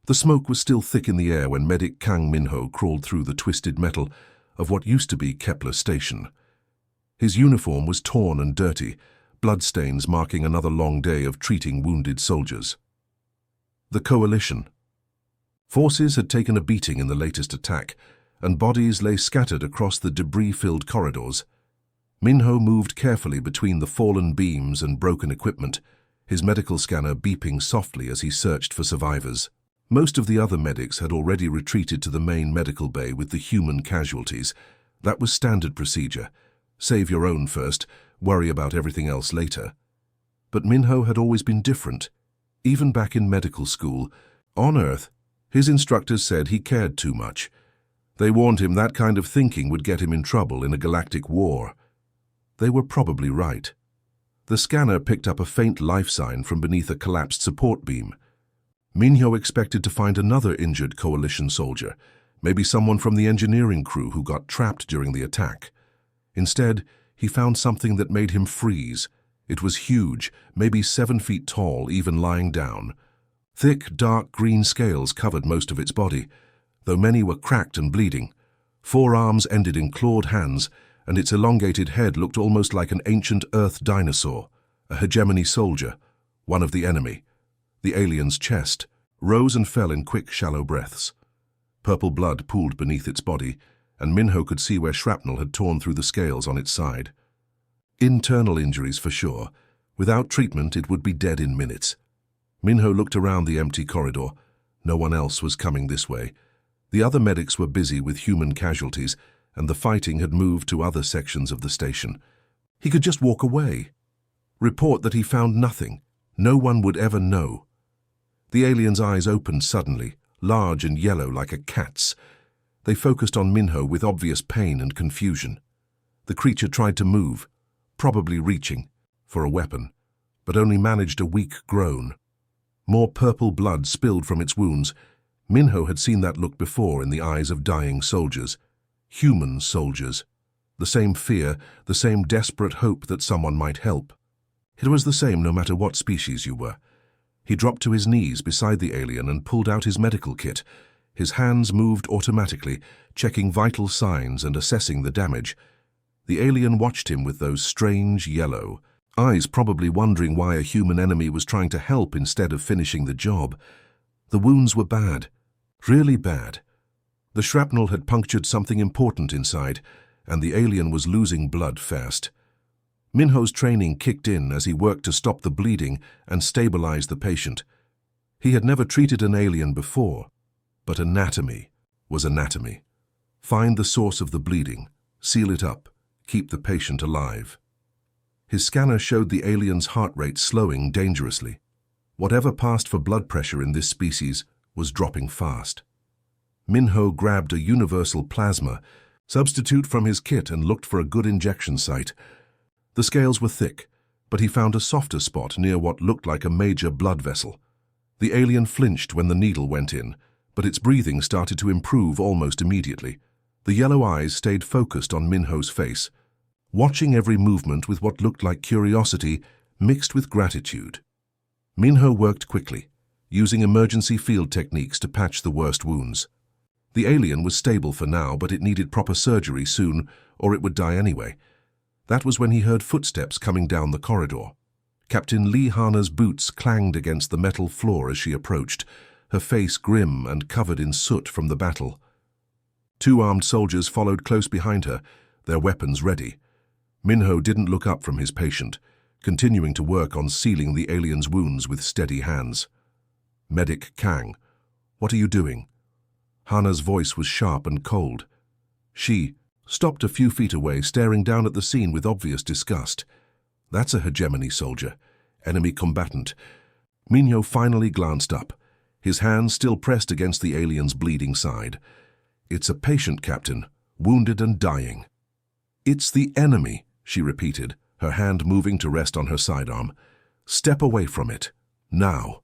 The smoke was still thick in the air when medic Kang Minho crawled through the twisted metal of what used to be Kepler Station. His uniform was torn and dirty, bloodstains marking another long day of treating wounded soldiers. The Coalition. Forces had taken a beating in the latest attack, and bodies lay scattered across the debris-filled corridors. Minho moved carefully between the fallen beams and broken equipment, his medical scanner beeping softly as he searched for survivors. Most of the other medics had already retreated to the main medical bay with the human casualties. That was standard procedure. Save your own first, worry about everything else later. But Minho had always been different. Even back in medical school, on Earth, his instructors said he cared too much. They warned him that kind of thinking would get him in trouble in a galactic war. They were probably right. The scanner picked up a faint life sign from beneath a collapsed support beam. Minho expected to find another injured Coalition soldier, maybe someone from the engineering crew who got trapped during the attack. Instead, he found something that made him freeze. It was huge, maybe 7 feet tall, even lying down. Thick, dark green scales covered most of its body, though many were cracked and bleeding. 4 arms ended in clawed hands, and its elongated head looked almost like an ancient Earth dinosaur, a hegemony soldier, one of the enemy. The alien's chest rose and fell in quick, shallow breaths. Purple blood pooled beneath its body, and Minho could see where shrapnel had torn through the scales on its side. Internal injuries for sure. Without treatment, it would be dead in minutes. Minho looked around the empty corridor. No one else was coming this way. The other medics were busy with human casualties, and the fighting had moved to other sections of the station. He could just walk away. Report that he found nothing. No one would ever know. The alien's eyes opened suddenly, large and yellow like a cat's. They focused on Minho with obvious pain and confusion. The creature tried to move, probably reaching for a weapon, but only managed a weak groan. More purple blood spilled from its wounds. Minho had seen that look before in the eyes of dying soldiers. Human soldiers. The same fear, the same desperate hope that someone might help. It was the same no matter what species you were. He dropped to his knees beside the alien and pulled out his medical kit. His hands moved automatically, checking vital signs and assessing the damage. The alien watched him with those strange yellow eyes, probably wondering why a human enemy was trying to help instead of finishing the job. The wounds were bad, really bad. The shrapnel had punctured something important inside, and the alien was losing blood fast. Minho's training kicked in as he worked to stop the bleeding and stabilize the patient. He had never treated an alien before, but anatomy was anatomy. Find the source of the bleeding, seal it up, keep the patient alive. His scanner showed the alien's heart rate slowing dangerously. Whatever passed for blood pressure in this species was dropping fast. Minho grabbed a universal plasma substitute from his kit and looked for a good injection site. The scales were thick, but he found a softer spot near what looked like a major blood vessel. The alien flinched when the needle went in, but its breathing started to improve almost immediately. The yellow eyes stayed focused on Minho's face, watching every movement with what looked like curiosity mixed with gratitude. Minho worked quickly, using emergency field techniques to patch the worst wounds. The alien was stable for now, but it needed proper surgery soon, or it would die anyway. That was when he heard footsteps coming down the corridor. Captain Lee Hana's boots clanged against the metal floor as she approached, her face grim and covered in soot from the battle. 2 armed soldiers followed close behind her, their weapons ready. Minho didn't look up from his patient, continuing to work on sealing the alien's wounds with steady hands. Medic Kang, what are you doing? Hana's voice was sharp and cold. She stopped a few feet away, staring down at the scene with obvious disgust. That's a hegemony soldier, enemy combatant. Minho finally glanced up, his hands still pressed against the alien's bleeding side. It's a patient, Captain, wounded and dying. It's the enemy, she repeated, her hand moving to rest on her sidearm. Step away from it, now.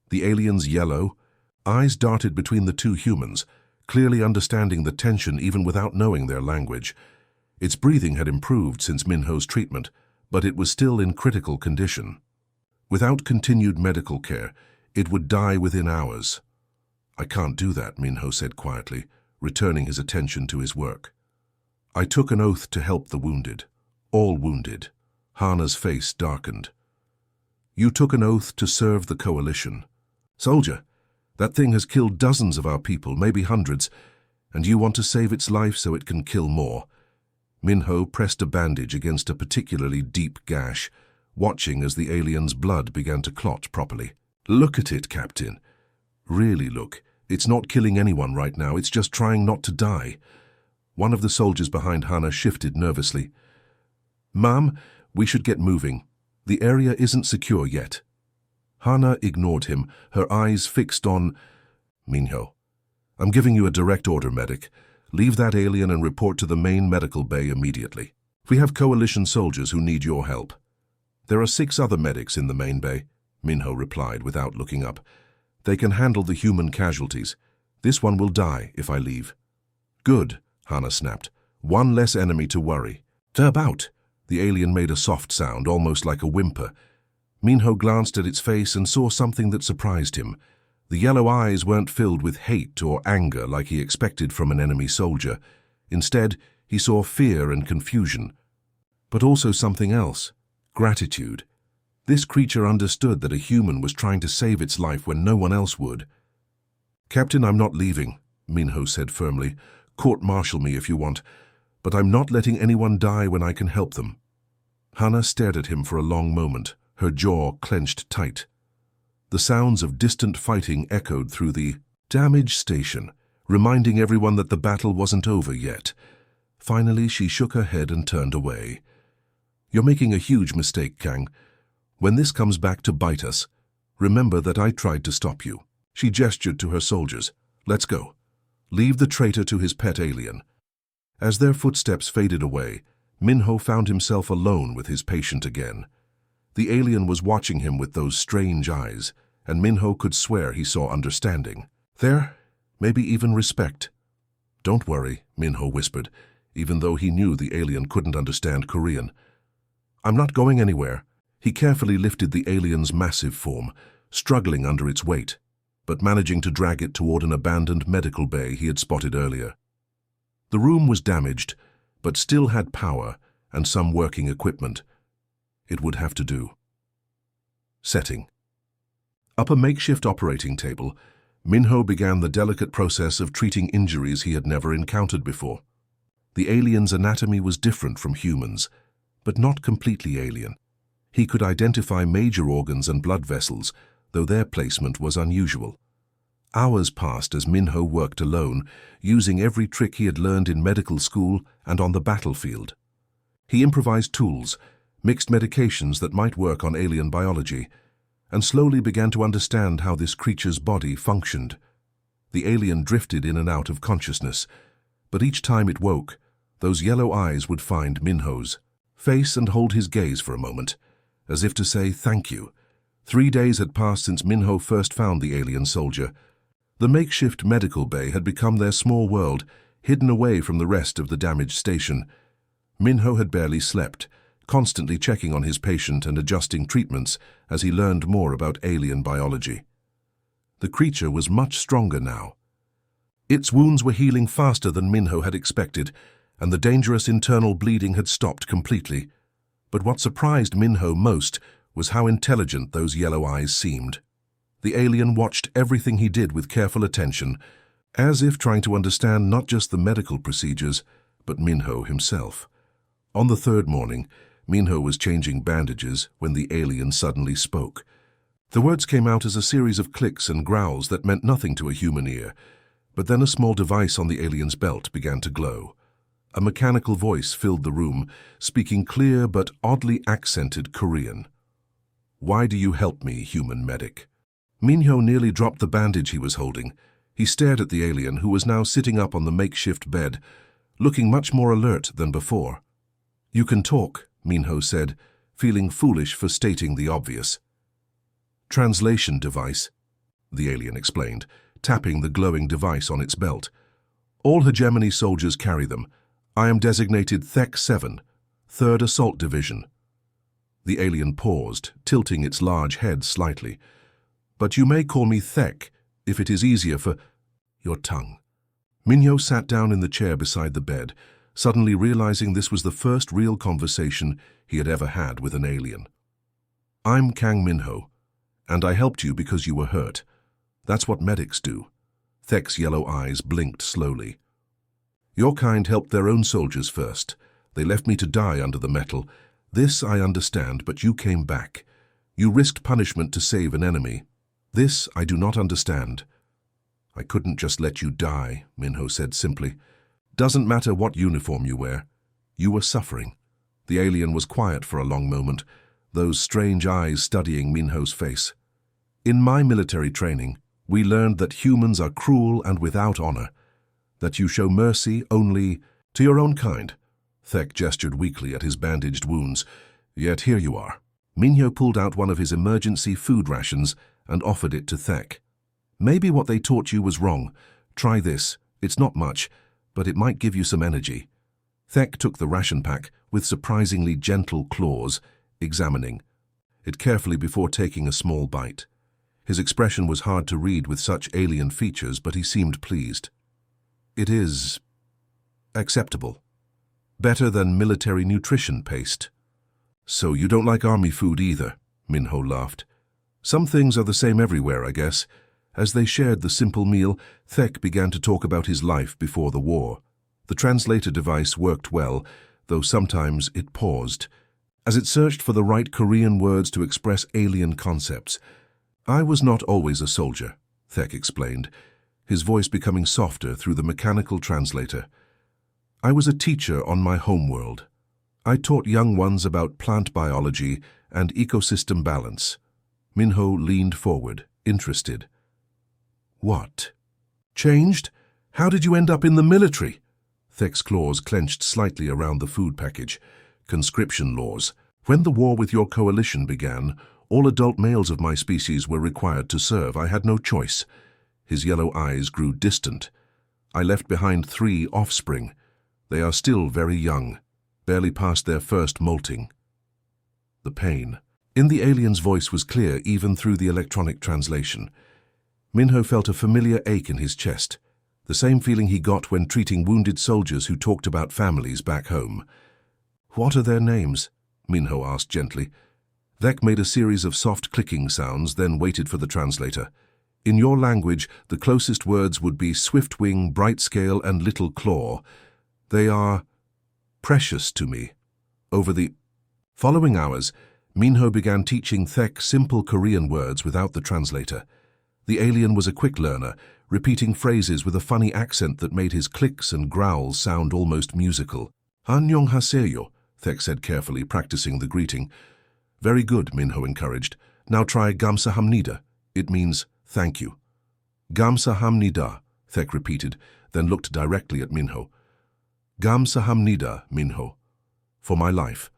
The alien's yellow eyes darted between the 2 humans, clearly understanding the tension even without knowing their language. Its breathing had improved since Minho's treatment, but it was still in critical condition. Without continued medical care, it would die within hours. I can't do that, Minho said quietly, returning his attention to his work. I took an oath to help the wounded. All wounded. Hana's face darkened. You took an oath to serve the coalition. Soldier, that thing has killed dozens of our people, maybe hundreds, and you want to save its life so it can kill more. Minho pressed a bandage against a particularly deep gash, watching as the alien's blood began to clot properly. Look at it, Captain. Really look. It's not killing anyone right now, it's just trying not to die. One of the soldiers behind Hana shifted nervously. Ma'am, we should get moving. The area isn't secure yet. Hana ignored him, her eyes fixed on Minho. I'm giving you a direct order, medic. Leave that alien and report to the main medical bay immediately. We have coalition soldiers who need your help. There are 6 other medics in the main bay, Minho replied without looking up. They can handle the human casualties. This one will die if I leave. Good, Hana snapped. One less enemy to worry. About. The alien made a soft sound, almost like a whimper. Minho glanced at its face and saw something that surprised him. The yellow eyes weren't filled with hate or anger like he expected from an enemy soldier. Instead, he saw fear and confusion. But also something else. Gratitude. This creature understood that a human was trying to save its life when no one else would. Captain, I'm not leaving, Minho said firmly. Court-martial me if you want, but I'm not letting anyone die when I can help them. Hana stared at him for a long moment, her jaw clenched tight. The sounds of distant fighting echoed through the damaged station, reminding everyone that the battle wasn't over yet. Finally, she shook her head and turned away. You're making a huge mistake, Kang. When this comes back to bite us, remember that I tried to stop you. She gestured to her soldiers. Let's go. Leave the traitor to his pet alien. As their footsteps faded away, Minho found himself alone with his patient again. The alien was watching him with those strange eyes, and Minho could swear he saw understanding. There, maybe even respect. Don't worry, Minho whispered, even though he knew the alien couldn't understand Korean. I'm not going anywhere. He carefully lifted the alien's massive form, struggling under its weight, but managing to drag it toward an abandoned medical bay he had spotted earlier. The room was damaged, but still had power and some working equipment. It would have to do. Setting. Up a makeshift operating table, Minho began the delicate process of treating injuries he had never encountered before. The alien's anatomy was different from humans, but not completely alien. He could identify major organs and blood vessels, though their placement was unusual. Hours passed as Minho worked alone, using every trick he had learned in medical school and on the battlefield. He improvised tools, mixed medications that might work on alien biology, and slowly began to understand how this creature's body functioned. The alien drifted in and out of consciousness, but each time it woke, those yellow eyes would find Minho's face and hold his gaze for a moment, as if to say thank you. 3 days had passed since Minho first found the alien soldier. The makeshift medical bay had become their small world, hidden away from the rest of the damaged station. Minho had barely slept, constantly checking on his patient and adjusting treatments as he learned more about alien biology. The creature was much stronger now. Its wounds were healing faster than Minho had expected, and the dangerous internal bleeding had stopped completely. But what surprised Minho most was how intelligent those yellow eyes seemed. The alien watched everything he did with careful attention, as if trying to understand not just the medical procedures, but Minho himself. On the 3rd morning, Minho was changing bandages when the alien suddenly spoke. The words came out as a series of clicks and growls that meant nothing to a human ear, but then a small device on the alien's belt began to glow. A mechanical voice filled the room, speaking clear but oddly accented Korean. "Why do you help me, human medic?" Minho nearly dropped the bandage he was holding. He stared at the alien, who was now sitting up on the makeshift bed, looking much more alert than before. "You can talk," Minho said, feeling foolish for stating the obvious. "Translation device," the alien explained, tapping the glowing device on its belt. "All hegemony soldiers carry them. I am designated Thek 7, 3rd Assault Division." The alien paused, tilting its large head slightly. "But you may call me Thek, if it is easier for your tongue. Minho sat down in the chair beside the bed, suddenly realizing this was the first real conversation he had ever had with an alien. I'm Kang Minho, and I helped you because you were hurt. That's what medics do. Thek's yellow eyes blinked slowly. Your kind helped their own soldiers first. They left me to die under the metal. This I understand, but you came back. You risked punishment to save an enemy. This I do not understand. I couldn't just let you die, Minho said simply. Doesn't matter what uniform you wear. You were suffering. The alien was quiet for a long moment, those strange eyes studying Minho's face. In my military training, we learned that humans are cruel and without honor, that you show mercy only to your own kind. Thek gestured weakly at his bandaged wounds. Yet here you are. Minho pulled out one of his emergency food rations and offered it to Thek. Maybe what they taught you was wrong. Try this. It's not much, but it might give you some energy. Thek took the ration pack with surprisingly gentle claws, examining it carefully before taking a small bite. His expression was hard to read with such alien features, but he seemed pleased. It is acceptable. Better than military nutrition paste. So you don't like army food either, Minho laughed. Some things are the same everywhere, I guess. As they shared the simple meal, Thek began to talk about his life before the war. The translator device worked well, though sometimes it paused, as it searched for the right Korean words to express alien concepts. I was not always a soldier, Thek explained, his voice becoming softer through the mechanical translator. I was a teacher on my homeworld. I taught young ones about plant biology and ecosystem balance. Minho leaned forward, interested. What? Changed? How did you end up in the military? Thek's claws clenched slightly around the food package. Conscription laws. When the war with your coalition began, all adult males of my species were required to serve. I had no choice. His yellow eyes grew distant. I left behind 3 offspring. They are still very young, barely past their first molting. The pain. In the alien's voice was clear even through the electronic translation. Minho felt a familiar ache in his chest, the same feeling he got when treating wounded soldiers who talked about families back home. What are their names? Minho asked gently. Thek made a series of soft clicking sounds, then waited for the translator. In your language, the closest words would be Swiftwing, Brightscale, and Little Claw. They are precious to me. Over the following hours, Minho began teaching Thek simple Korean words without the translator. The alien was a quick learner, repeating phrases with a funny accent that made his clicks and growls sound almost musical. "Annyeonghaseyo," Thek said carefully, practicing the greeting. Very good, Minho encouraged. Now try Gamsahamnida. It means thank you. Gamsahamnida, Thek repeated, then looked directly at Minho. Gamsahamnida, Minho. For my life.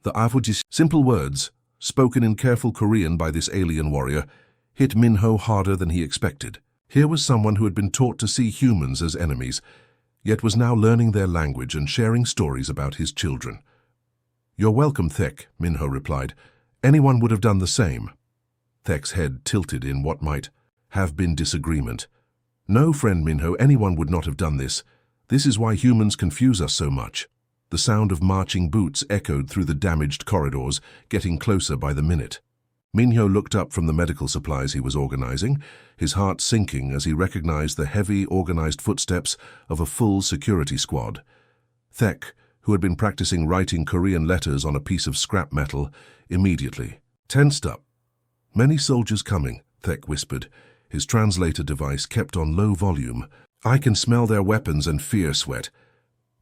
The avujis, simple words, spoken in careful Korean by this alien warrior, hit Minho harder than he expected. Here was someone who had been taught to see humans as enemies, yet was now learning their language and sharing stories about his children. You're welcome, Thek, Minho replied. Anyone would have done the same. Thek's head tilted in what might have been disagreement. No, friend Minho, anyone would not have done this. This is why humans confuse us so much. The sound of marching boots echoed through the damaged corridors, getting closer by the minute. Minho looked up from the medical supplies he was organizing, his heart sinking as he recognized the heavy, organized footsteps of a full security squad. Thek, who had been practicing writing Korean letters on a piece of scrap metal, immediately tensed up. Many soldiers coming, Thek whispered. His translator device kept on low volume. I can smell their weapons and fear sweat.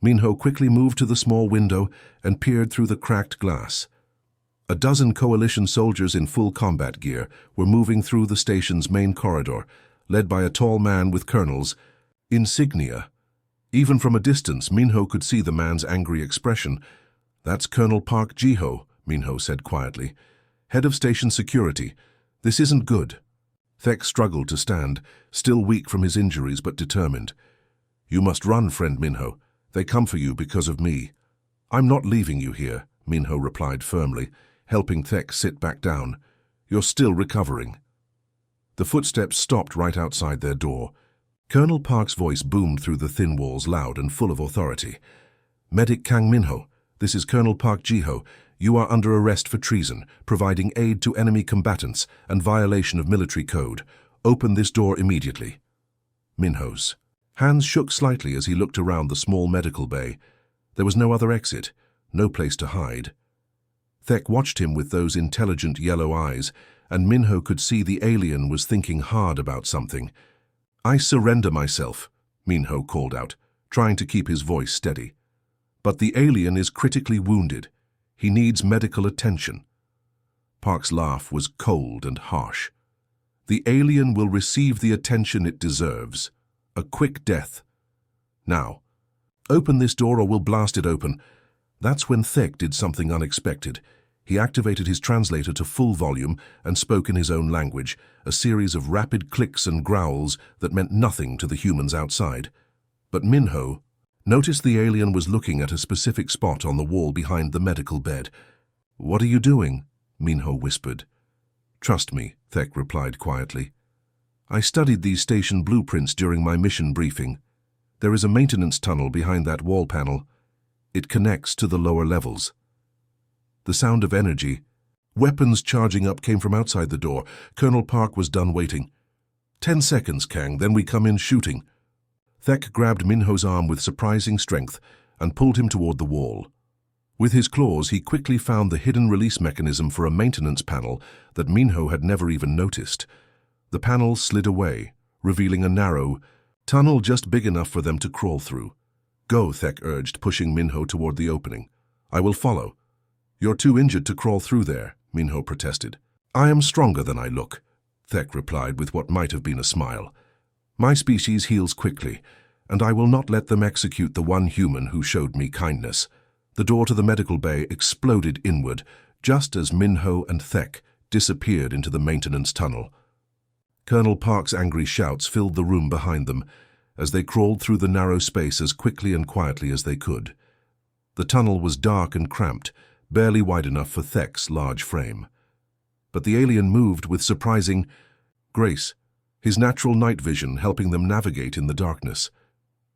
Minho quickly moved to the small window and peered through the cracked glass. A dozen coalition soldiers in full combat gear were moving through the station's main corridor, led by a tall man with colonel's insignia. Even from a distance, Minho could see the man's angry expression. That's Colonel Park Ji-ho, Minho said quietly. Head of station security. This isn't good. Thek struggled to stand, still weak from his injuries but determined. You must run, friend Minho. They come for you because of me. I'm not leaving you here, Minho replied firmly, helping Thek sit back down. You're still recovering. The footsteps stopped right outside their door. Colonel Park's voice boomed through the thin walls, loud and full of authority. "Medic Kang Minho, this is Colonel Park Jiho. You are under arrest for treason, providing aid to enemy combatants, and violation of military code. Open this door immediately." Minho's hands shook slightly as he looked around the small medical bay. There was no other exit, no place to hide. Thek watched him with those intelligent yellow eyes, and Minho could see the alien was thinking hard about something. "I surrender myself," Minho called out, trying to keep his voice steady. "But the alien is critically wounded. He needs medical attention." Park's laugh was cold and harsh. "The alien will receive the attention it deserves. A quick death. Now, open this door or we'll blast it open." That's when Thek did something unexpected. He activated his translator to full volume and spoke in his own language, a series of rapid clicks and growls that meant nothing to the humans outside. But Minho noticed the alien was looking at a specific spot on the wall behind the medical bed. "What are you doing?" Minho whispered. "Trust me," Thek replied quietly. "I studied these station blueprints during my mission briefing. There is a maintenance tunnel behind that wall panel. It connects to the lower levels." The sound of energy, weapons charging up, came from outside the door. Colonel Park was done waiting. 10 seconds, Kang, then we come in shooting." Thek grabbed Minho's arm with surprising strength and pulled him toward the wall. With his claws, he quickly found the hidden release mechanism for a maintenance panel that Minho had never even noticed. The panel slid away, revealing a narrow tunnel just big enough for them to crawl through. "Go," Thek urged, pushing Minho toward the opening. "I will follow." "You're too injured to crawl through there," Minho protested. "I am stronger than I look," Thek replied with what might have been a smile. "My species heals quickly, and I will not let them execute the one human who showed me kindness." The door to the medical bay exploded inward, just as Minho and Thek disappeared into the maintenance tunnel. Colonel Park's angry shouts filled the room behind them as they crawled through the narrow space as quickly and quietly as they could. The tunnel was dark and cramped, barely wide enough for Thek's large frame. But the alien moved with surprising grace, his natural night vision helping them navigate in the darkness.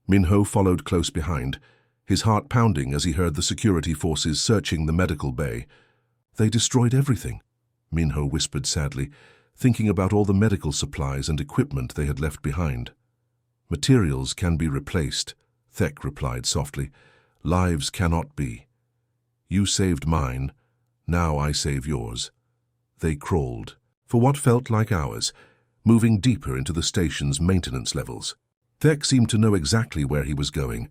Minho followed close behind, his heart pounding as he heard the security forces searching the medical bay. "They destroyed everything," Minho whispered sadly, thinking about all the medical supplies and equipment they had left behind. "Materials can be replaced," Thek replied softly. "Lives cannot be. You saved mine, now I save yours." They crawled, for what felt like hours, moving deeper into the station's maintenance levels. Thek seemed to know exactly where he was going,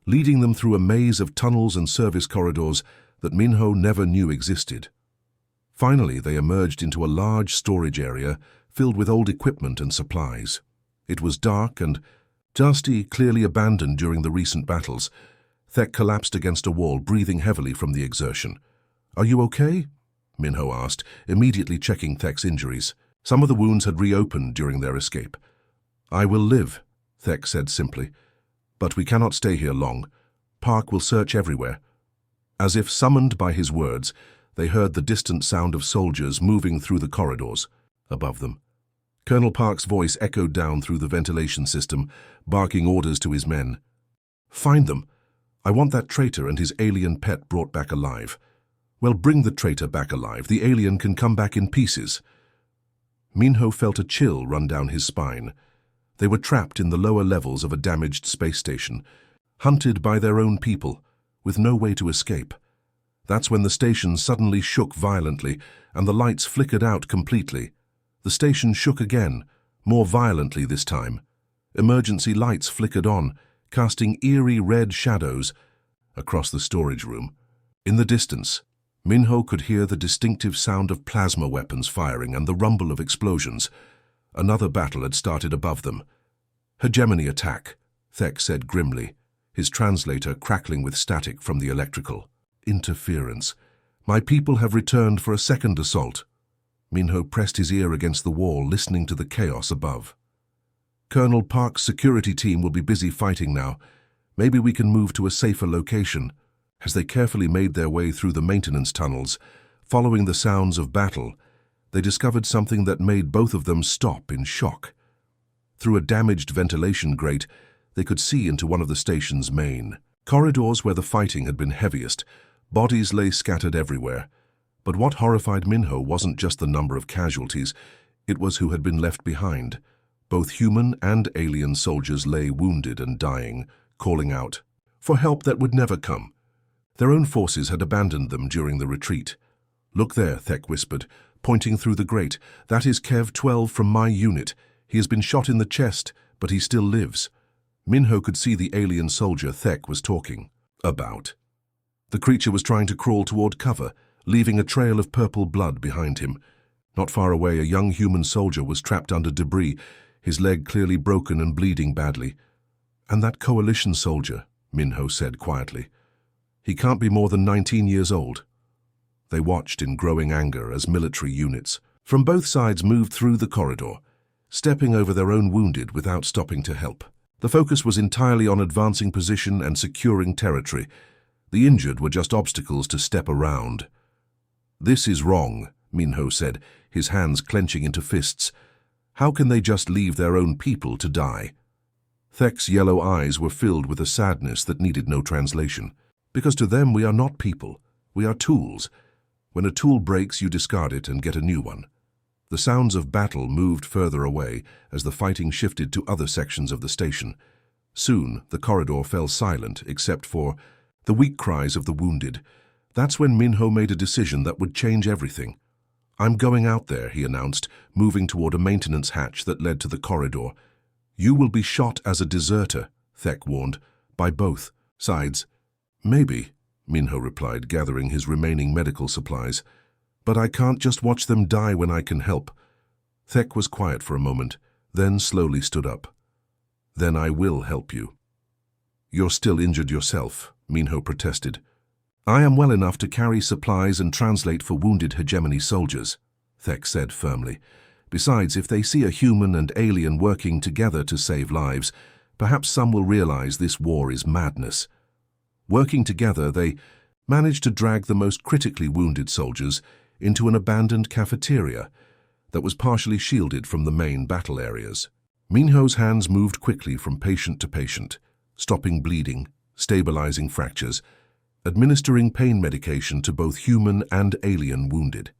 leading them through a maze of tunnels and service corridors that Minho never knew existed. Finally, they emerged into a large storage area filled with old equipment and supplies. It was dark and dusty, clearly abandoned during the recent battles. Thek collapsed against a wall, breathing heavily from the exertion. "Are you okay?" Minho asked, immediately checking Thek's injuries. Some of the wounds had reopened during their escape. "I will live," Thek said simply. "But we cannot stay here long. Park will search everywhere." As if summoned by his words, they heard the distant sound of soldiers moving through the corridors above them. Colonel Park's voice echoed down through the ventilation system, barking orders to his men. "Find them. I want that traitor and his alien pet brought back alive." "Well, bring the traitor back alive. The alien can come back in pieces." Minho felt a chill run down his spine. They were trapped in the lower levels of a damaged space station, hunted by their own people, with no way to escape. That's when the station suddenly shook violently, and the lights flickered out completely. The station shook again, more violently this time. Emergency lights flickered on, casting eerie red shadows across the storage room. In the distance, Minho could hear the distinctive sound of plasma weapons firing and the rumble of explosions. Another battle had started above them. "Hegemony attack," Thek said grimly, his translator crackling with static from the electrical. "Interference. My people have returned for a second assault." Minho pressed his ear against the wall, listening to the chaos above. "Colonel Park's security team will be busy fighting now. Maybe we can move to a safer location." As they carefully made their way through the maintenance tunnels, following the sounds of battle, they discovered something that made both of them stop in shock. Through a damaged ventilation grate, they could see into one of the station's main corridors where the fighting had been heaviest. Bodies lay scattered everywhere. But what horrified Minho wasn't just the number of casualties, it was who had been left behind. Both human and alien soldiers lay wounded and dying, calling out for help that would never come. Their own forces had abandoned them during the retreat. "Look there," Thek whispered, pointing through the grate. "That is Kev 12 from my unit. He has been shot in the chest, but he still lives." Minho could see the alien soldier Thek was talking about. The creature was trying to crawl toward cover, leaving a trail of purple blood behind him. Not far away, a young human soldier was trapped under debris, his leg clearly broken and bleeding badly. "And that coalition soldier," Minho said quietly. "He can't be more than 19 years old." They watched in growing anger as military units from both sides moved through the corridor, stepping over their own wounded without stopping to help. The focus was entirely on advancing position and securing territory. The injured were just obstacles to step around. "This is wrong," Minho said, his hands clenching into fists. "How can they just leave their own people to die?" Thek's yellow eyes were filled with a sadness that needed no translation. "Because to them we are not people, we are tools. When a tool breaks, you discard it and get a new one." The sounds of battle moved further away as the fighting shifted to other sections of the station. Soon, the corridor fell silent except for the weak cries of the wounded. That's when Minho made a decision that would change everything. "I'm going out there," he announced, moving toward a maintenance hatch that led to the corridor. "You will be shot as a deserter," Thek warned, "by both sides." "Maybe," Minho replied, gathering his remaining medical supplies. "But I can't just watch them die when I can help." Thek was quiet for a moment, then slowly stood up. "Then I will help you." "You're still injured yourself," Minho protested. "I am well enough to carry supplies and translate for wounded hegemony soldiers," Thek said firmly. "Besides, if they see a human and alien working together to save lives, perhaps some will realize this war is madness." Working together, they managed to drag the most critically wounded soldiers into an abandoned cafeteria that was partially shielded from the main battle areas. Minho's hands moved quickly from patient to patient, stopping bleeding, stabilizing fractures, administering pain medication to both human and alien wounded.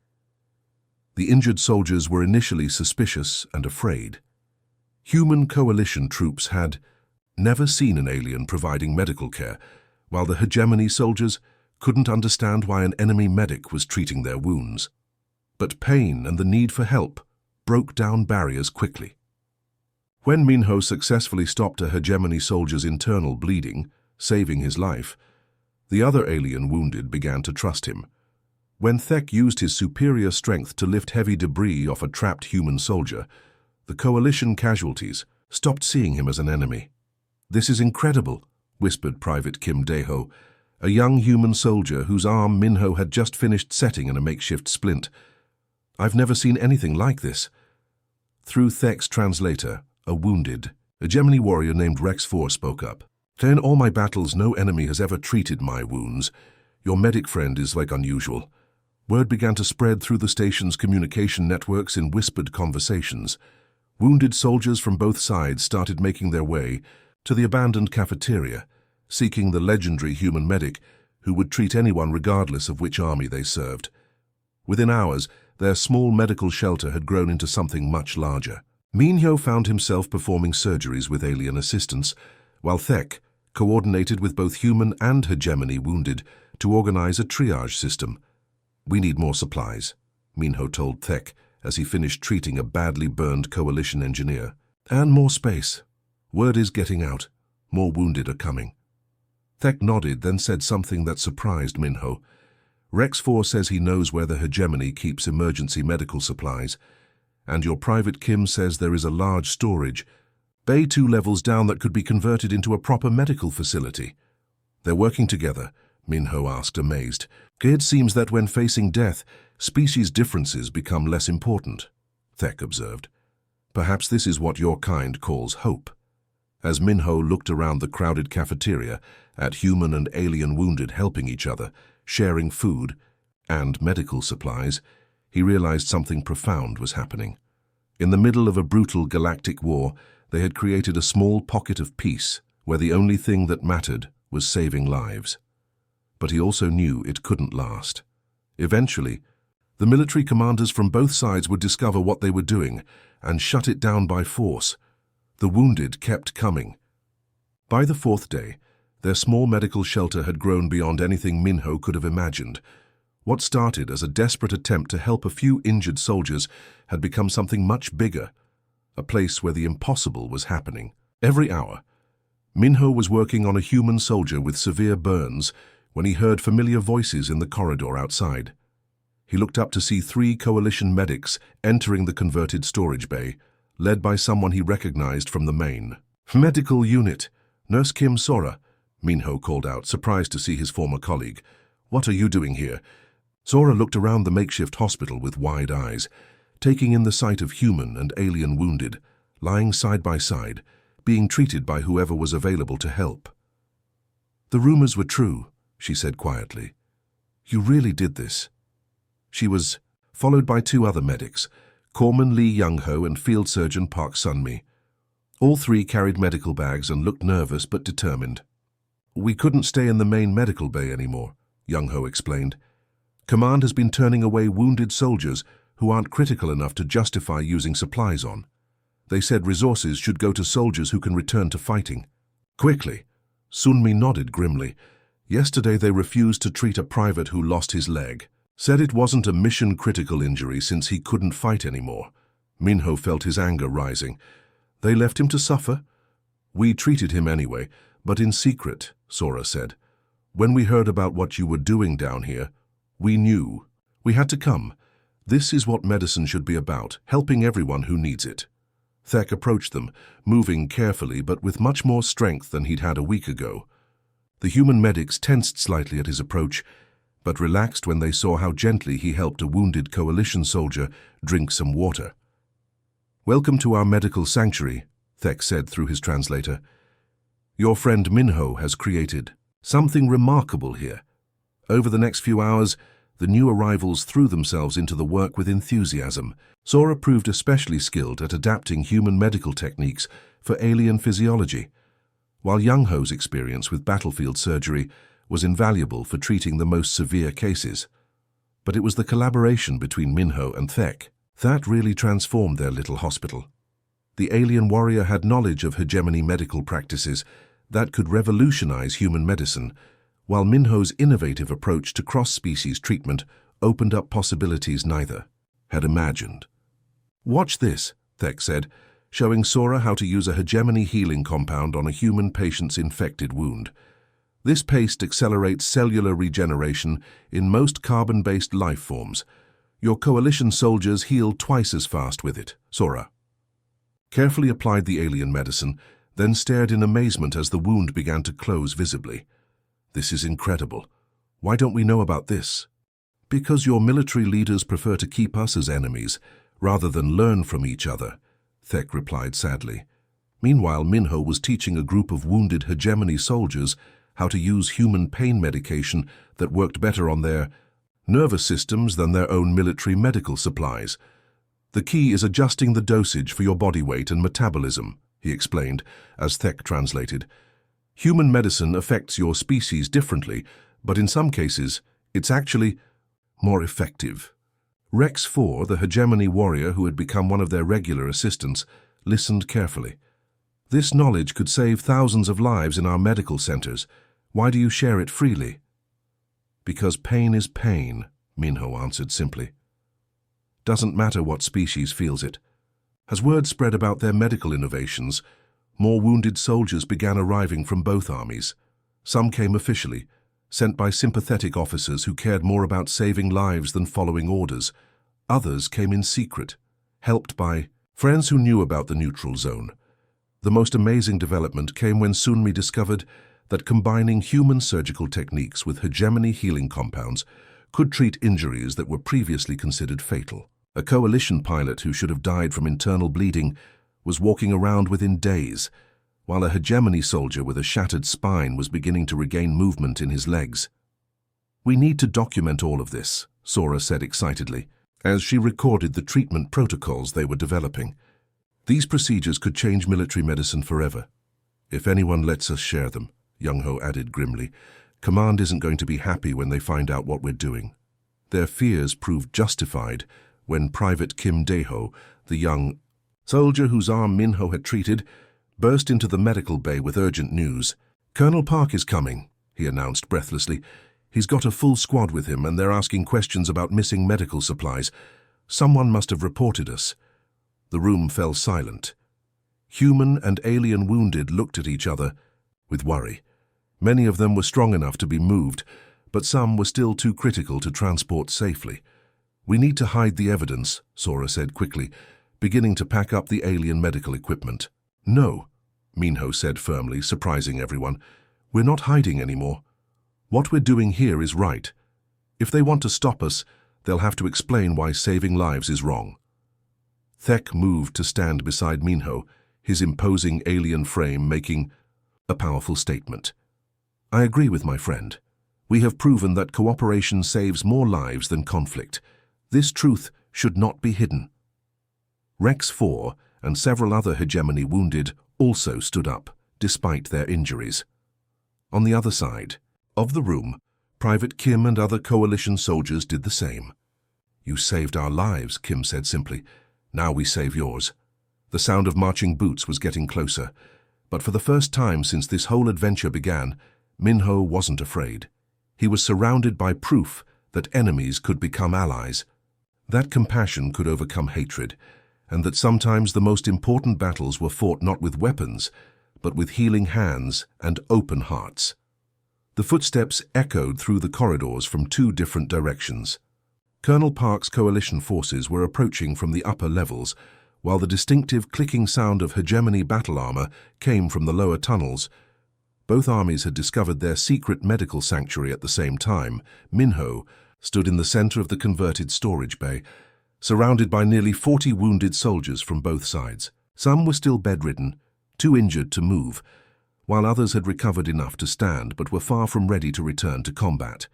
The injured soldiers were initially suspicious and afraid. Human coalition troops had never seen an alien providing medical care, while the hegemony soldiers couldn't understand why an enemy medic was treating their wounds. But pain and the need for help broke down barriers quickly. When Minho successfully stopped a hegemony soldier's internal bleeding, saving his life, the other alien wounded began to trust him. When Thek used his superior strength to lift heavy debris off a trapped human soldier, the coalition casualties stopped seeing him as an enemy. "This is incredible," whispered Private Kim Daeho, a young human soldier whose arm Minho had just finished setting in a makeshift splint. "I've never seen anything like this." Through Thek's translator, a wounded hegemony warrior named Rex 4 spoke up. "In all my battles, no enemy has ever treated my wounds. Your medic friend is like unusual." Word began to spread through the station's communication networks in whispered conversations. Wounded soldiers from both sides started making their way to the abandoned cafeteria, seeking the legendary human medic who would treat anyone regardless of which army they served. Within hours, their small medical shelter had grown into something much larger. Minho found himself performing surgeries with alien assistants, while Thek coordinated with both human and hegemony wounded to organize a triage system. "We need more supplies," Minho told Thek as he finished treating a badly burned coalition engineer. "And more space. Word is getting out. More wounded are coming." Thek nodded, then said something that surprised Minho. "Rex 4 says he knows where the hegemony keeps emergency medical supplies, and your Private Kim says there is a large storage bay 2 levels down that could be converted into a proper medical facility." "They're working together?" Minho asked, amazed. "It seems that when facing death, species differences become less important," Thek observed. "Perhaps this is what your kind calls hope." As Minho looked around the crowded cafeteria at human and alien wounded helping each other, sharing food and medical supplies, he realized something profound was happening. In the middle of a brutal galactic war, they had created a small pocket of peace where the only thing that mattered was saving lives. But he also knew it couldn't last. Eventually, the military commanders from both sides would discover what they were doing and shut it down by force. The wounded kept coming. By the fourth day, their small medical shelter had grown beyond anything Minho could have imagined. What started as a desperate attempt to help a few injured soldiers had become something much bigger, a place where the impossible was happening. Every hour, Minho was working on a human soldier with severe burns when he heard familiar voices in the corridor outside. He looked up to see 3 coalition medics entering the converted storage bay, led by someone he recognized from the main medical unit. "Nurse Kim Sora," Minho called out, surprised to see his former colleague. "What are you doing here?" Sora looked around the makeshift hospital with wide eyes, taking in the sight of human and alien wounded, lying side by side, being treated by whoever was available to help. "The rumors were true," she said quietly. "You really did this." She was followed by 2 other medics, Corpsman Lee Young-ho and Field Surgeon Park Sun-mi. All 3 carried medical bags and looked nervous but determined. "We couldn't stay in the main medical bay anymore," Young-ho explained. "Command has been turning away wounded soldiers who aren't critical enough to justify using supplies on. They said resources should go to soldiers who can return to fighting." Quickly, Sun-mi nodded grimly. "Yesterday they refused to treat a private who lost his leg. Said it wasn't a mission-critical injury since he couldn't fight anymore." Minho felt his anger rising. "They left him to suffer?" "We treated him anyway, but in secret," Sora said. "When we heard about what you were doing down here, we knew. We had to come. This is what medicine should be about, helping everyone who needs it." Thek approached them, moving carefully but with much more strength than he'd had a week ago. The human medics tensed slightly at his approach, but relaxed when they saw how gently he helped a wounded coalition soldier drink some water. "Welcome to our medical sanctuary," Thek said through his translator. "Your friend Minho has created something remarkable here." Over the next few hours, the new arrivals threw themselves into the work with enthusiasm. Sora proved especially skilled at adapting human medical techniques for alien physiology, while Young-ho's experience with battlefield surgery was invaluable for treating the most severe cases. But it was the collaboration between Minho and Thek that really transformed their little hospital. The alien warrior had knowledge of hegemony medical practices that could revolutionize human medicine, while Minho's innovative approach to cross-species treatment opened up possibilities neither had imagined. "Watch this," Thek said, showing Sora how to use a hegemony healing compound on a human patient's infected wound. "This paste accelerates cellular regeneration in most carbon-based life forms. Your coalition soldiers heal twice as fast with it." Sora carefully applied the alien medicine, then stared in amazement as the wound began to close visibly. "This is incredible. Why don't we know about this?" "Because your military leaders prefer to keep us as enemies, rather than learn from each other," Thek replied sadly. Meanwhile, Minho was teaching a group of wounded hegemony soldiers how to use human pain medication that worked better on their nervous systems than their own military medical supplies. "The key is adjusting the dosage for your body weight and metabolism," he explained, as Thek translated. "Human medicine affects your species differently, but in some cases, it's actually more effective." Rex 4, the hegemony warrior who had become one of their regular assistants, listened carefully. "This knowledge could save thousands of lives in our medical centers. Why do you share it freely?" "Because pain is pain," Minho answered simply. "Doesn't matter what species feels it." As word spread about their medical innovations, more wounded soldiers began arriving from both armies. Some came officially, sent by sympathetic officers who cared more about saving lives than following orders. Others came in secret, helped by friends who knew about the neutral zone. The most amazing development came when Sun-mi discovered that combining human surgical techniques with hegemony healing compounds could treat injuries that were previously considered fatal. A coalition pilot who should have died from internal bleeding was walking around within days, while a hegemony soldier with a shattered spine was beginning to regain movement in his legs. "We need to document all of this," Sora said excitedly. as she recorded the treatment protocols they were developing. These procedures could change military medicine forever. If anyone lets us share them, Young-ho added grimly. Command isn't going to be happy when they find out what we're doing. Their fears proved justified when Private Kim Dae-ho, the young soldier whose arm Min-ho had treated, burst into the medical bay with urgent news. "Colonel Park is coming," he announced breathlessly. "He's got a full squad with him and they're asking questions about missing medical supplies. Someone must have reported us." The room fell silent. Human and alien wounded looked at each other with worry. Many of them were strong enough to be moved, but some were still too critical to transport safely. "We need to hide the evidence," Sora said quickly, beginning to pack up the alien medical equipment. "No," Min-ho said firmly, surprising everyone. "We're not hiding anymore. What we're doing here is right. If they want to stop us, they'll have to explain why saving lives is wrong." Thek moved to stand beside Min-ho, his imposing alien frame making a powerful statement. "I agree with my friend. We have proven that cooperation saves more lives than conflict. This truth should not be hidden." Rex 4 and several other hegemony wounded also stood up, despite their injuries. On the other side of the room, Private Kim and other coalition soldiers did the same. "You saved our lives," Kim said simply. "Now we save yours." The sound of marching boots was getting closer, but for the first time since this whole adventure began, Min-ho wasn't afraid. He was surrounded by proof that enemies could become allies, that compassion could overcome hatred, and that sometimes the most important battles were fought not with weapons, but with healing hands and open hearts. The footsteps echoed through the corridors from two different directions. Colonel Park's coalition forces were approaching from the upper levels, while the distinctive clicking sound of hegemony battle armor came from the lower tunnels. Both armies had discovered their secret medical sanctuary at the same time. Min-ho stood in the center of the converted storage bay, surrounded by nearly 40 wounded soldiers from both sides. Some were still bedridden, too injured to move, while others had recovered enough to stand but were far from ready to return to combat.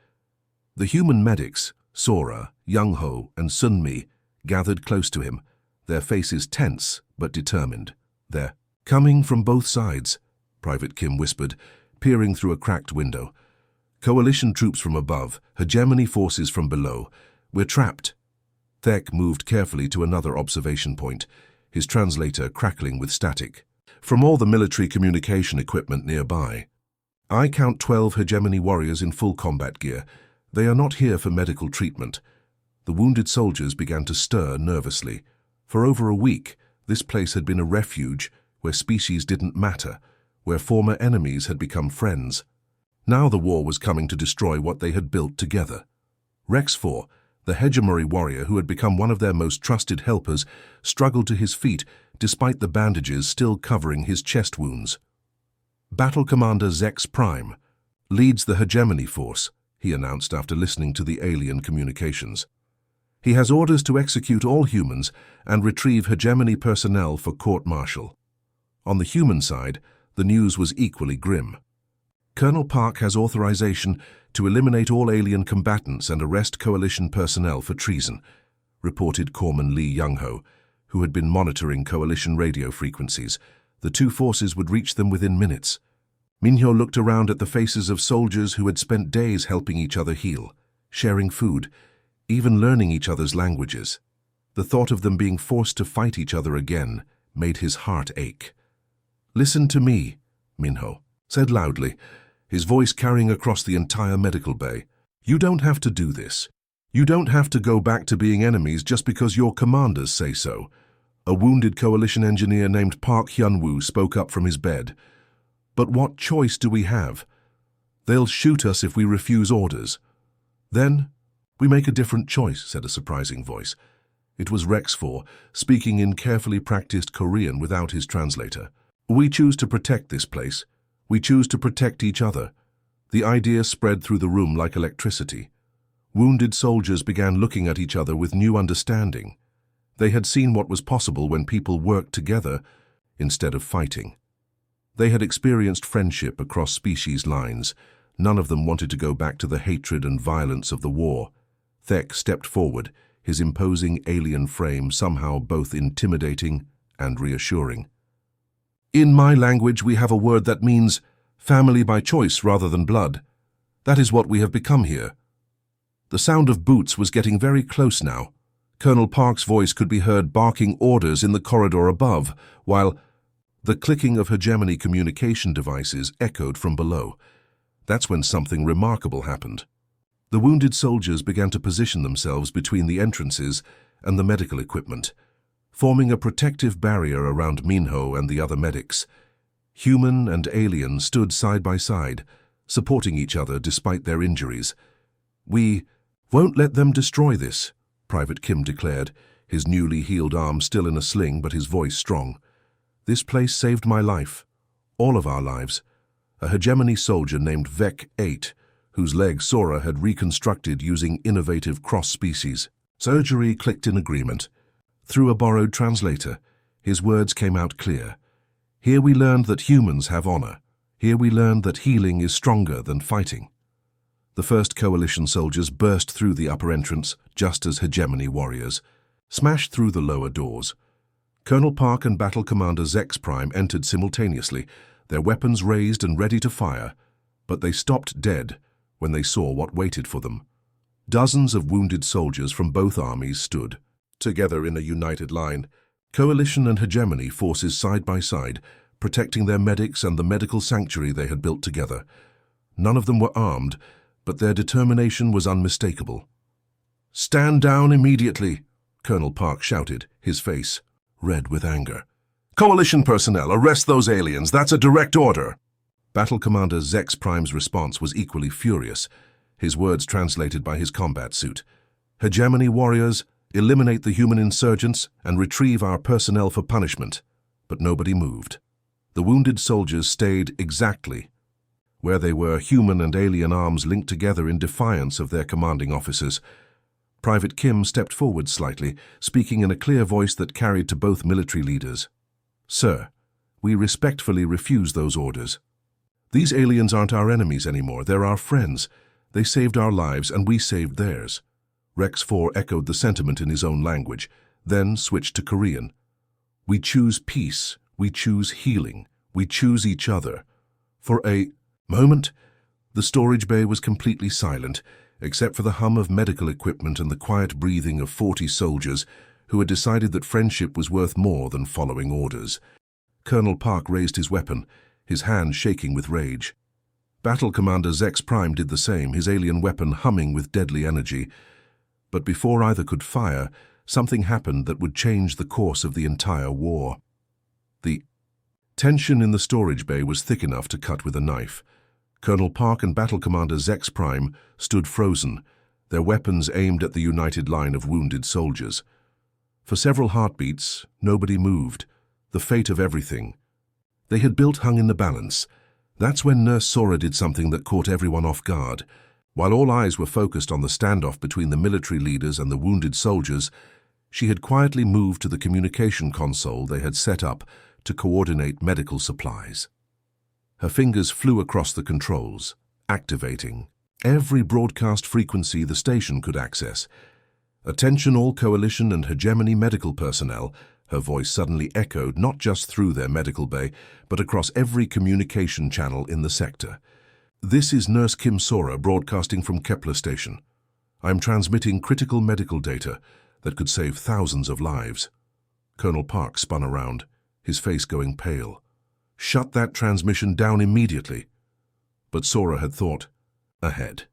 The human medics, Sora, Young-ho, and Sun-mi, gathered close to him, their faces tense but determined. "They're coming from both sides," Private Kim whispered, peering through a cracked window. "Coalition troops from above, hegemony forces from below. We're trapped." Thek moved carefully to another observation point, his translator crackling with static. "From all the military communication equipment nearby, I count 12 hegemony warriors in full combat gear. They are not here for medical treatment." The wounded soldiers began to stir nervously. For over a week, this place had been a refuge where species didn't matter, where former enemies had become friends. Now the war was coming to destroy what they had built together. Rex 4, the hegemony warrior who had become one of their most trusted helpers, struggled to his feet despite the bandages still covering his chest wounds. "Battle Commander Zex Prime leads the hegemony force," he announced after listening to the alien communications. "He has orders to execute all humans and retrieve hegemony personnel for court-martial." On the human side, the news was equally grim. "Colonel Park has authorization to eliminate all alien combatants and arrest coalition personnel for treason," reported Corpsman Lee Young-ho, who had been monitoring coalition radio frequencies. The two forces would reach them within minutes. Min-ho looked around at the faces of soldiers who had spent days helping each other heal, sharing food, even learning each other's languages. The thought of them being forced to fight each other again made his heart ache. "Listen to me," Min-ho said loudly, his voice carrying across the entire medical bay. "You don't have to do this. You don't have to go back to being enemies just because your commanders say so." A wounded coalition engineer named Park Hyun-woo spoke up from his bed. "But what choice do we have? They'll shoot us if we refuse orders." "Then we make a different choice," said a surprising voice. It was Rex 4, speaking in carefully practiced Korean without his translator. "We choose to protect this place. We choose to protect each other." The idea spread through the room like electricity. Wounded soldiers began looking at each other with new understanding. They had seen what was possible when people worked together instead of fighting. They had experienced friendship across species lines. None of them wanted to go back to the hatred and violence of the war. Thek stepped forward, his imposing alien frame somehow both intimidating and reassuring. "In my language, we have a word that means family by choice rather than blood. That is what we have become here." The sound of boots was getting very close now. Colonel Park's voice could be heard barking orders in the corridor above, while the clicking of hegemony communication devices echoed from below. That's when something remarkable happened. The wounded soldiers began to position themselves between the entrances and the medical equipment, forming a protective barrier around Minho and the other medics. Human and alien stood side by side, supporting each other despite their injuries. "We won't let them destroy this," Private Kim declared, his newly healed arm still in a sling but his voice strong. "This place saved my life, all of our lives." A hegemony soldier named Vec 8, whose leg Sora had reconstructed using innovative cross-species surgery, clicked in agreement. Through a borrowed translator, his words came out clear. "Here we learned that humans have honor. Here we learned that healing is stronger than fighting." The first coalition soldiers burst through the upper entrance, just as hegemony warriors smashed through the lower doors. Colonel Park and Battle Commander Zex Prime entered simultaneously, their weapons raised and ready to fire, but they stopped dead when they saw what waited for them. Dozens of wounded soldiers from both armies stood together in a united line, coalition and hegemony forces side by side, protecting their medics and the medical sanctuary they had built together. None of them were armed, but their determination was unmistakable. "Stand down immediately," Colonel Park shouted, his face red with anger. "Coalition personnel, arrest those aliens. That's a direct order." Battle Commander Zex Prime's response was equally furious, his words translated by his combat suit. "Hegemony warriors, eliminate the human insurgents and retrieve our personnel for punishment." But nobody moved. The wounded soldiers stayed exactly where they were, human and alien arms linked together in defiance of their commanding officers. Private Kim stepped forward slightly, speaking in a clear voice that carried to both military leaders. "Sir, we respectfully refuse those orders. These aliens aren't our enemies anymore, they're our friends. They saved our lives and we saved theirs." Rex 4 echoed the sentiment in his own language, then switched to Korean. "We choose peace, we choose healing, we choose each other." For a moment, the storage bay was completely silent, except for the hum of medical equipment and the quiet breathing of 40 soldiers who had decided that friendship was worth more than following orders. Colonel Park raised his weapon, his hand shaking with rage. Battle Commander Zex Prime did the same, his alien weapon humming with deadly energy. But before either could fire, something happened that would change the course of the entire war. The tension in the storage bay was thick enough to cut with a knife. Colonel Park and Battle Commander Zex Prime stood frozen, their weapons aimed at the united line of wounded soldiers. For several heartbeats, nobody moved. The fate of everything they had built hung in the balance. That's when Nurse Sora did something that caught everyone off guard. While all eyes were focused on the standoff between the military leaders and the wounded soldiers, she had quietly moved to the communication console they had set up to coordinate medical supplies. Her fingers flew across the controls, activating every broadcast frequency the station could access. "Attention all coalition and hegemony medical personnel," her voice suddenly echoed not just through their medical bay, but across every communication channel in the sector. "This is Nurse Kim Sora broadcasting from Kepler Station. I'm transmitting critical medical data that could save thousands of lives." Colonel Park spun around, his face going pale. "Shut that transmission down immediately." But Sora had thought ahead.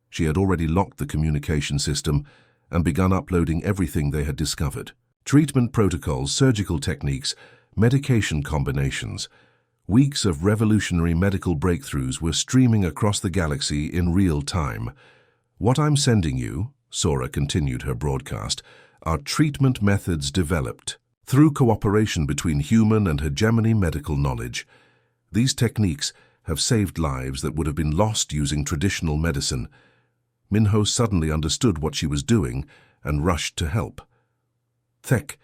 She had already locked the communication system and begun uploading everything they had discovered. Treatment protocols, surgical techniques, medication combinations. Weeks of revolutionary medical breakthroughs were streaming across the galaxy in real time. "What I'm sending you," Sora continued her broadcast, "are treatment methods developed through cooperation between human and hegemony medical knowledge. These techniques have saved lives that would have been lost using traditional medicine." Minho suddenly understood what she was doing and rushed to help. "Thek,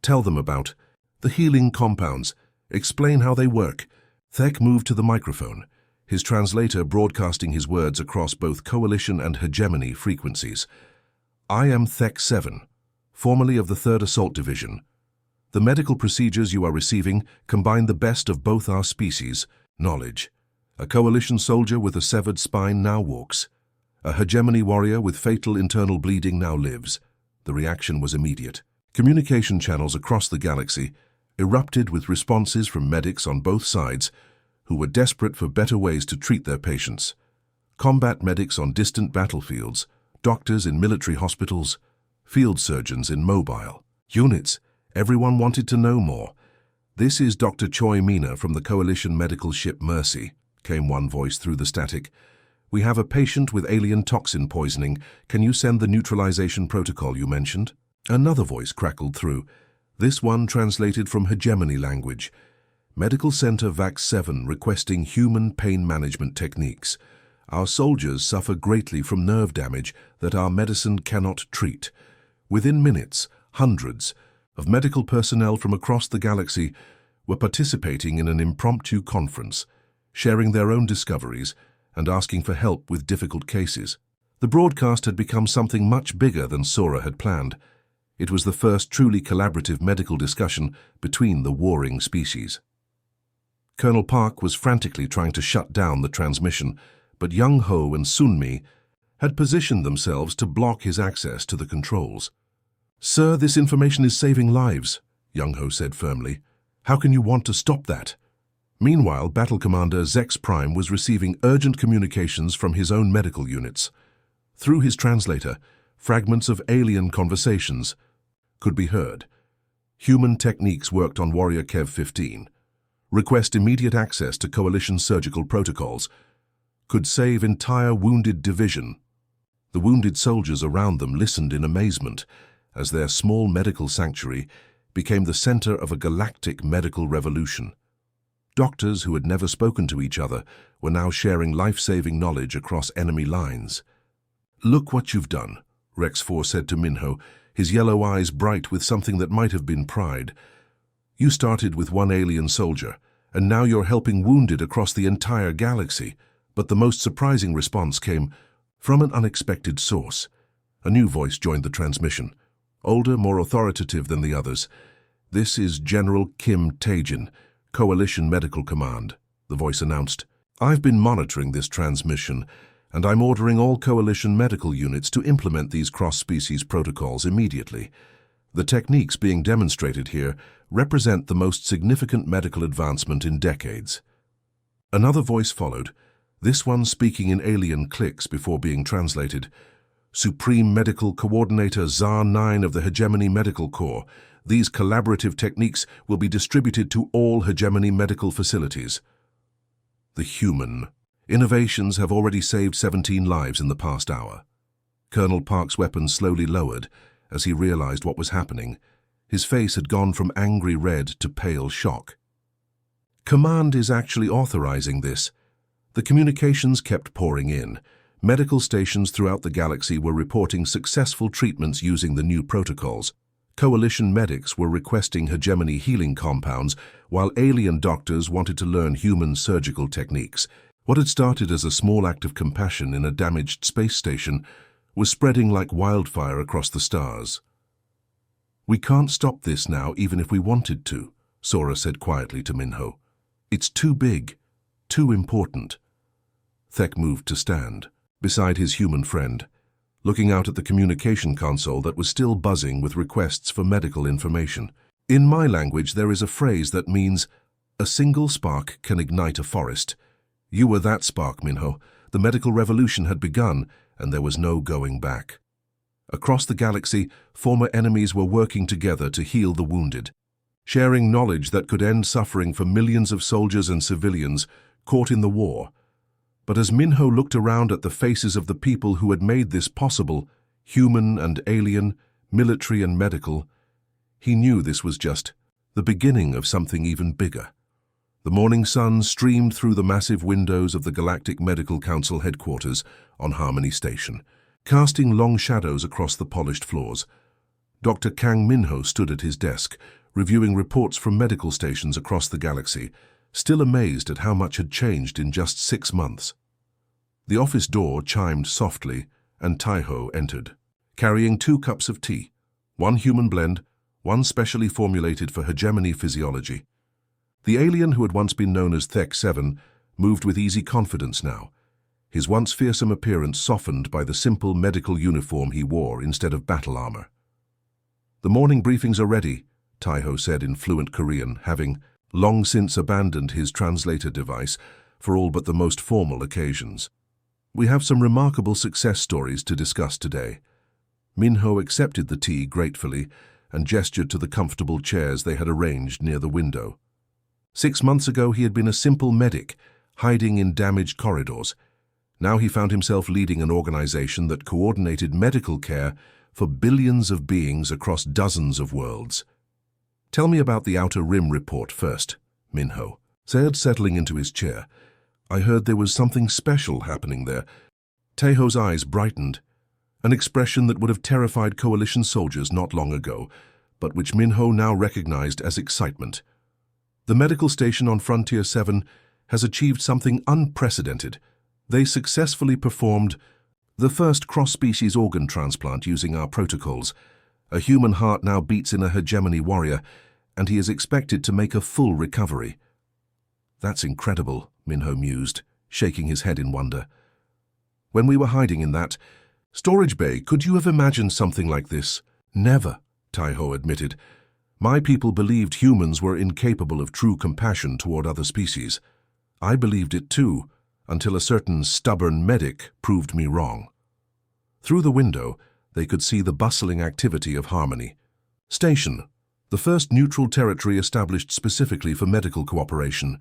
tell them about the healing compounds. Explain how they work." Thek moved to the microphone, his translator broadcasting his words across both coalition and hegemony frequencies. I am Thek 7, formerly of the 3rd Assault Division. The medical procedures you are receiving combine the best of both our species' knowledge. A coalition soldier with a severed spine now walks. A hegemony warrior with fatal internal bleeding now lives. The reaction was immediate. Communication channels across the galaxy erupted with responses from medics on both sides who were desperate for better ways to treat their patients. Combat medics on distant battlefields, doctors in military hospitals, field surgeons in mobile units. Everyone wanted to know more. "This is Dr. Choi Mina from the Coalition medical ship Mercy," came one voice through the static. "We have a patient with alien toxin poisoning. Can you send the neutralization protocol you mentioned?" Another voice crackled through, this one translated from hegemony language. "Medical Center VAX 7 requesting human pain management techniques. Our soldiers suffer greatly from nerve damage that our medicine cannot treat." Within minutes, hundreds of medical personnel from across the galaxy were participating in an impromptu conference, sharing their own discoveries and asking for help with difficult cases. The broadcast had become something much bigger than Sora had planned. It was the first truly collaborative medical discussion between the warring species. Colonel Park was frantically trying to shut down the transmission, but Young Ho and Sunmi had positioned themselves to block his access to the controls. "Sir, this information is saving lives," Young Ho said firmly. "How can you want to stop that?" Meanwhile, Battle Commander Zex Prime was receiving urgent communications from his own medical units. Through his translator, fragments of alien conversations could be heard. Human techniques worked on Warrior Kev 15. Request immediate access to Coalition surgical protocols. Could save entire wounded division. The wounded soldiers around them listened in amazement as their small medical sanctuary became the center of a galactic medical revolution. Doctors who had never spoken to each other were now sharing life-saving knowledge across enemy lines. "Look what you've done," Rex 4 said to Minho, his yellow eyes bright with something that might have been pride. "You started with one alien soldier, and now you're helping wounded across the entire galaxy." But the most surprising response came from an unexpected source. A new voice joined the transmission, older, more authoritative than the others. "This is General Kim Tajin, Coalition Medical Command," the voice announced. "I've been monitoring this transmission, and I'm ordering all Coalition medical units to implement these cross-species protocols immediately. The techniques being demonstrated here represent the most significant medical advancement in decades." Another voice followed, this one speaking in alien clicks before being translated. "Supreme Medical Coordinator ZAR 9 of the Hegemony Medical Corps. These collaborative techniques will be distributed to all Hegemony medical facilities." The human innovations have already saved 17 lives in the past hour. Colonel Park's weapon slowly lowered as he realized what was happening. His face had gone from angry red to pale shock. "Command is actually authorizing this." The communications kept pouring in. Medical stations throughout the galaxy were reporting successful treatments using the new protocols. Coalition medics were requesting hegemony healing compounds, while alien doctors wanted to learn human surgical techniques. What had started as a small act of compassion in a damaged space station was spreading like wildfire across the stars. "We can't stop this now, even if we wanted to," Sora said quietly to Minho. "It's too big, too important." Thek moved to stand beside his human friend, looking out at the communication console that was still buzzing with requests for medical information. "In my language, there is a phrase that means, 'A single spark can ignite a forest.' You were that spark, Minho. The medical revolution had begun, and there was no going back." Across the galaxy, former enemies were working together to heal the wounded, sharing knowledge that could end suffering for millions of soldiers and civilians caught in the war. But as Minho looked around at the faces of the people who had made this possible, human and alien, military and medical, he knew this was just the beginning of something even bigger. The morning sun streamed through the massive windows of the Galactic Medical Council headquarters on Harmony Station, casting long shadows across the polished floors. Dr. Kang Minho stood at his desk, reviewing reports from medical stations across the galaxy, still amazed at how much had changed in just 6 months. The office door chimed softly, and Taiho entered. carrying 2 cups of tea, 1 human blend, 1 specially formulated for hegemony physiology. The alien who had once been known as Thek-7 moved with easy confidence now, his once fearsome appearance softened by the simple medical uniform he wore instead of battle armor. "The morning briefings are ready," Taiho said in fluent Korean, having long since abandoned his translator device for all but the most formal occasions. "We have some remarkable success stories to discuss today." Minho accepted the tea gratefully and gestured to the comfortable chairs they had arranged near the window. 6 months ago he had been a simple medic, hiding in damaged corridors. Now he found himself leading an organization that coordinated medical care for billions of beings across dozens of worlds. "Tell me about the Outer Rim report first," Minho said, settling into his chair. "I heard there was something special happening there." Taiho's eyes brightened, an expression that would have terrified coalition soldiers not long ago, but which Minho now recognized as excitement. "The medical station on Frontier 7 has achieved something unprecedented. They successfully performed the first cross-species organ transplant using our protocols. A human heart now beats in a hegemony warrior, and he is expected to make a full recovery." "That's incredible," Minho mused, shaking his head in wonder. "When we were hiding in that storage bay, could you have imagined something like this?" "Never," Taiho admitted. "My people believed humans were incapable of true compassion toward other species. I believed it too, until a certain stubborn medic proved me wrong." Through the window, they could see the bustling activity of Harmony. Station, the first neutral territory established specifically for medical cooperation.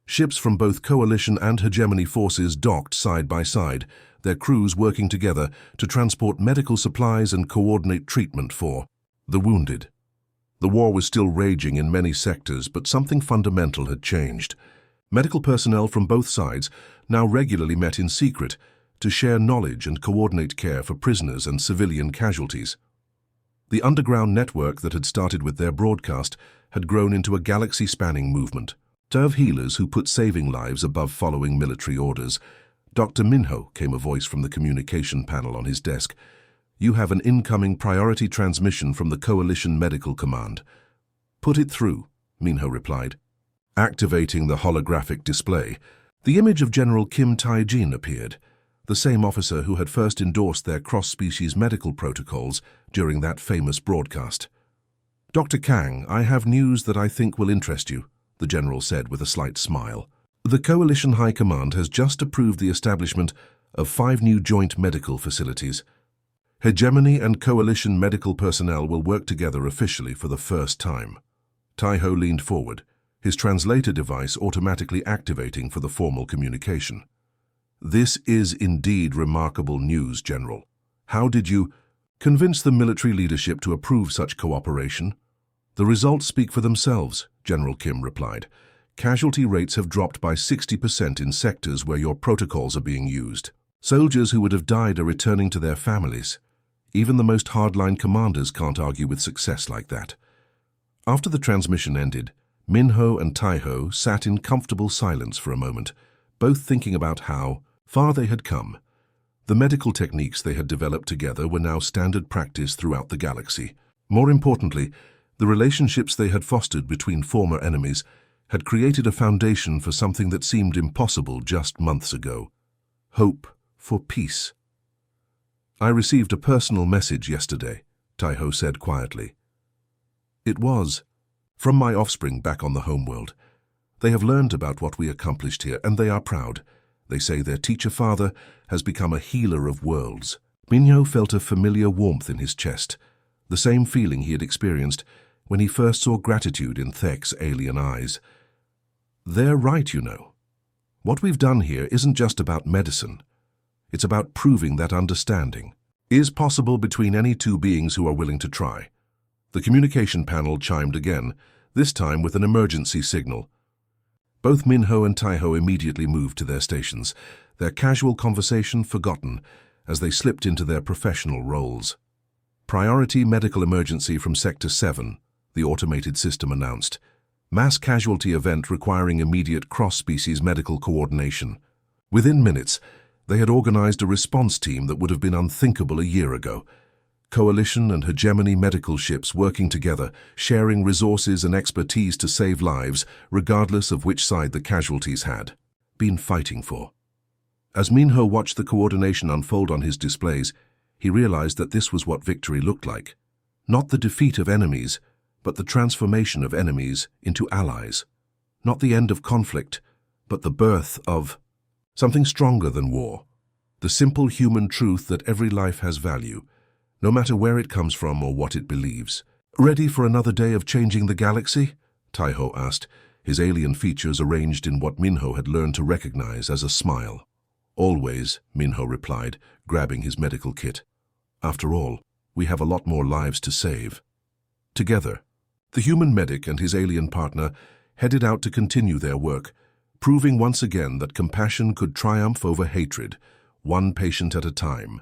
Ships from both coalition and hegemony forces docked side by side, their crews working together to transport medical supplies and coordinate treatment for the wounded. The war was still raging in many sectors, but something fundamental had changed. Medical personnel from both sides now regularly met in secret to share knowledge and coordinate care for prisoners and civilian casualties. The underground network that had started with their broadcast had grown into a galaxy-spanning movement of healers who put saving lives above following military orders. "Dr. Minho," came a voice from the communication panel on his desk. "You have an incoming priority transmission from the Coalition Medical Command." "Put it through," Minho replied. Activating the holographic display, the image of General Kim Tae-jin appeared, the same officer who had first endorsed their cross-species medical protocols during that famous broadcast. "Dr. Kang, I have news that I think will interest you," the general said with a slight smile. "The Coalition High Command has just approved the establishment of 5 new joint medical facilities. Hegemony and Coalition medical personnel will work together officially for the first time." Taiho leaned forward, his translator device automatically activating for the formal communication. "This is indeed remarkable news, General. How did you convince the military leadership to approve such cooperation?" "The results speak for themselves," General Kim replied. "Casualty rates have dropped by 60% in sectors where your protocols are being used. Soldiers who would have died are returning to their families. Even the most hardline commanders can't argue with success like that." After the transmission ended, Minho and Taiho sat in comfortable silence for a moment, both thinking about how far they had come. The medical techniques they had developed together were now standard practice throughout the galaxy. More importantly, the relationships they had fostered between former enemies had created a foundation for something that seemed impossible just months ago: hope for peace. "I received a personal message yesterday," Taiho said quietly. "It was from my offspring back on the homeworld. They have learned about what we accomplished here, and they are proud. They say their teacher-father has become a healer of worlds." Minho felt a familiar warmth in his chest, the same feeling he had experienced when he first saw gratitude in Thek's alien eyes. "They're right, you know. What we've done here isn't just about medicine. It's about proving that understanding is possible between any 2 beings who are willing to try." The communication panel chimed again, this time with an emergency signal. Both Minho and Taiho immediately moved to their stations, their casual conversation forgotten as they slipped into their professional roles. "Priority medical emergency from Sector 7, the automated system announced. Mass casualty event requiring immediate cross-species medical coordination." Within minutes, they had organized a response team that would have been unthinkable a year ago. Coalition and hegemony medical ships working together, sharing resources and expertise to save lives, regardless of which side the casualties had been fighting for. As Minho watched the coordination unfold on his displays, he realized that this was what victory looked like. Not the defeat of enemies, but the transformation of enemies into allies. Not the end of conflict, but the birth of something stronger than war. The simple human truth that every life has value, no matter where it comes from or what it believes. "Ready for another day of changing the galaxy?" Taiho asked, his alien features arranged in what Minho had learned to recognize as a smile. "Always," Minho replied, grabbing his medical kit. "After all, we have a lot more lives to save." Together, the human medic and his alien partner headed out to continue their work, proving once again that compassion could triumph over hatred, one patient at a time.